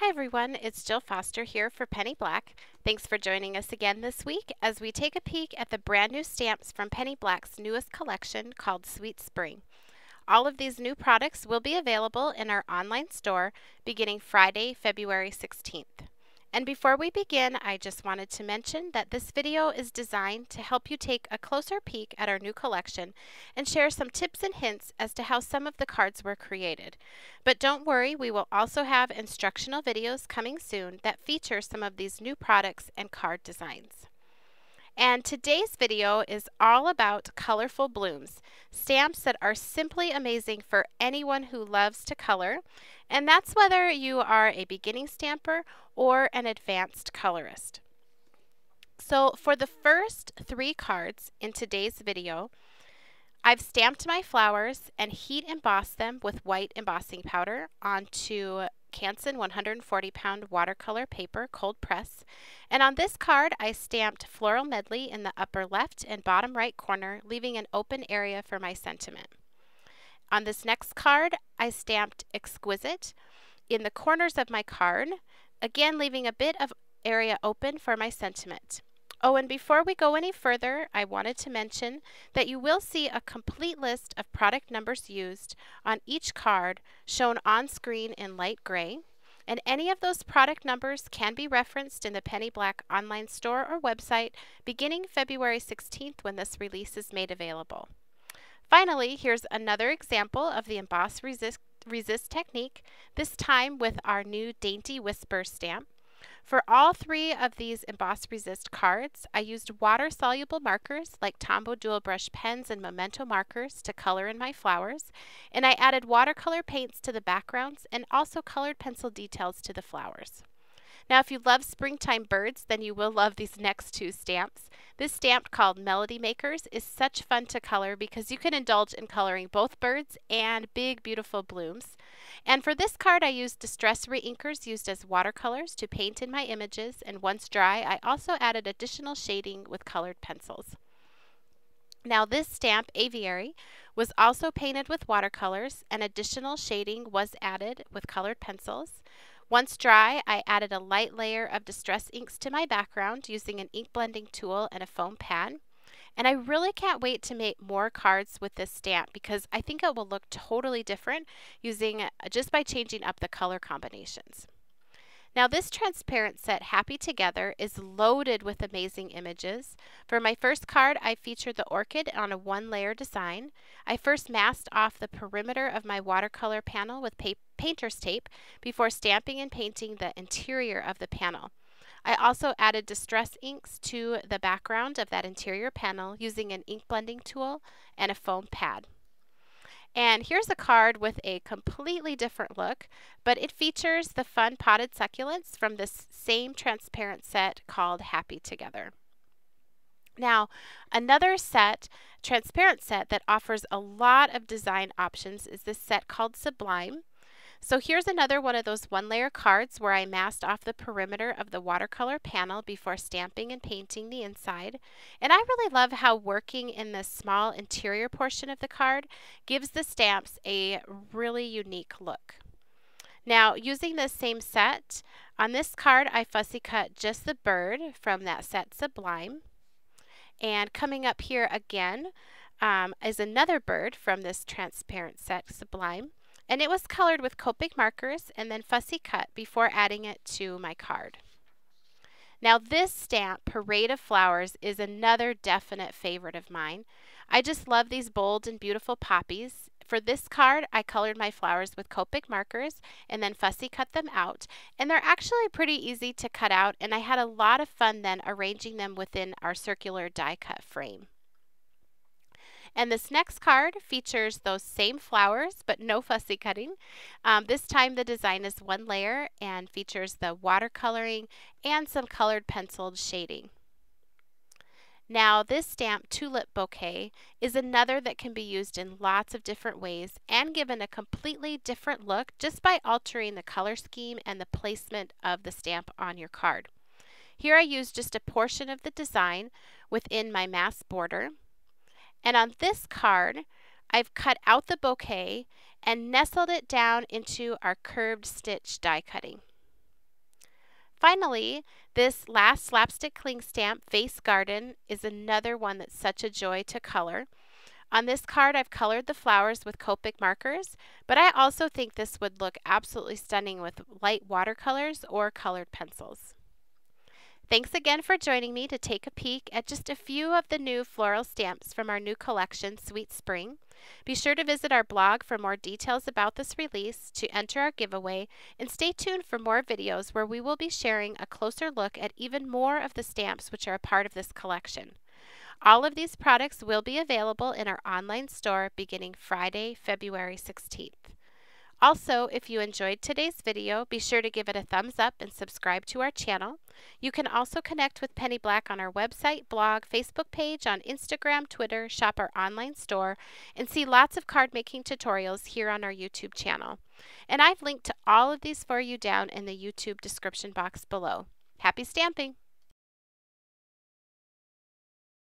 Hi everyone, it's Jill Foster here for Penny Black. Thanks for joining us again this week as we take a peek at the brand new stamps from Penny Black's newest collection called Sweet Spring. All of these new products will be available in our online store beginning Friday, February 16th. And before we begin, I just wanted to mention that this video is designed to help you take a closer peek at our new collection and share some tips and hints as to how some of the cards were created. But don't worry, we will also have instructional videos coming soon that feature some of these new products and card designs. And today's video is all about colorful blooms, stamps that are simply amazing for anyone who loves to color, and that's whether you are a beginning stamper or an advanced colorist. So for the first 3 cards in today's video, I've stamped my flowers and heat embossed them with white embossing powder onto Canson 140-pound watercolor paper, cold press. And on this card, I stamped Floral Medley in the upper left and bottom right corner, leaving an open area for my sentiment. On this next card, I stamped Exquisite in the corners of my card, again leaving a bit of area open for my sentiment. Oh, and before we go any further, I wanted to mention that you will see a complete list of product numbers used on each card shown on screen in light gray, and any of those product numbers can be referenced in the Penny Black online store or website beginning February 16th when this release is made available. Finally, here's another example of the Emboss Resist technique, this time with our new Dainty Whisper stamp. For all 3 of these Emboss Resist cards, I used water-soluble markers like Tombow dual brush pens and Memento markers to color in my flowers, and I added watercolor paints to the backgrounds and also colored pencil details to the flowers. Now, if you love springtime birds, then you will love these next 2 stamps. This stamp, called Melody Makers, is such fun to color because you can indulge in coloring both birds and big, beautiful blooms. And for this card, I used distress reinkers used as watercolors to paint in my images, and once dry, I also added additional shading with colored pencils. Now, this stamp, Aviary, was also painted with watercolors, and additional shading was added with colored pencils. Once dry, I added a light layer of distress inks to my background using an ink blending tool and a foam pad. And I really can't wait to make more cards with this stamp because I think it will look totally different just by changing up the color combinations. Now, this transparent set, Happy Together, is loaded with amazing images. For my first card, I featured the orchid on a 1-layer design. I first masked off the perimeter of my watercolor panel with painter's tape before stamping and painting the interior of the panel. I also added distress inks to the background of that interior panel using an ink blending tool and a foam pad. And here's a card with a completely different look, but it features the fun potted succulents from this same transparent set called Happy Together. Now, another transparent set that offers a lot of design options is this set called Sublime. So here's another one of those 1-layer cards where I masked off the perimeter of the watercolor panel before stamping and painting the inside. And I really love how working in this small interior portion of the card gives the stamps a really unique look. Now, using this same set, on this card I fussy cut just the bird from that set Sublime. And coming up here again is another bird from this transparent set Sublime. And it was colored with Copic markers and then fussy cut before adding it to my card. Now, this stamp, Parade of Flowers, is another definite favorite of mine. I just love these bold and beautiful poppies. For this card, I colored my flowers with Copic markers and then fussy cut them out. And they're actually pretty easy to cut out, and I had a lot of fun then arranging them within our circular die cut frame. And this next card features those same flowers, but no fussy cutting. This time the design is 1 layer and features the watercoloring and some colored penciled shading. Now, this stamp, Tulip Bouquet, is another that can be used in lots of different ways and given a completely different look just by altering the color scheme and the placement of the stamp on your card. Here I used just a portion of the design within my mass border. And on this card, I've cut out the bouquet and nestled it down into our curved stitch die cutting. Finally, this last slapstick cling stamp, Face Garden, is another one that's such a joy to color. On this card, I've colored the flowers with Copic markers, but I also think this would look absolutely stunning with light watercolors or colored pencils. Thanks again for joining me to take a peek at just a few of the new floral stamps from our new collection, Sweet Spring. Be sure to visit our blog for more details about this release, to enter our giveaway, and stay tuned for more videos where we will be sharing a closer look at even more of the stamps which are a part of this collection. All of these products will be available in our online store beginning Friday, February 16th. Also, if you enjoyed today's video, be sure to give it a thumbs up and subscribe to our channel. You can also connect with Penny Black on our website, blog, Facebook page, on Instagram, Twitter, shop our online store, and see lots of card making tutorials here on our YouTube channel. And I've linked to all of these for you down in the YouTube description box below. Happy stamping!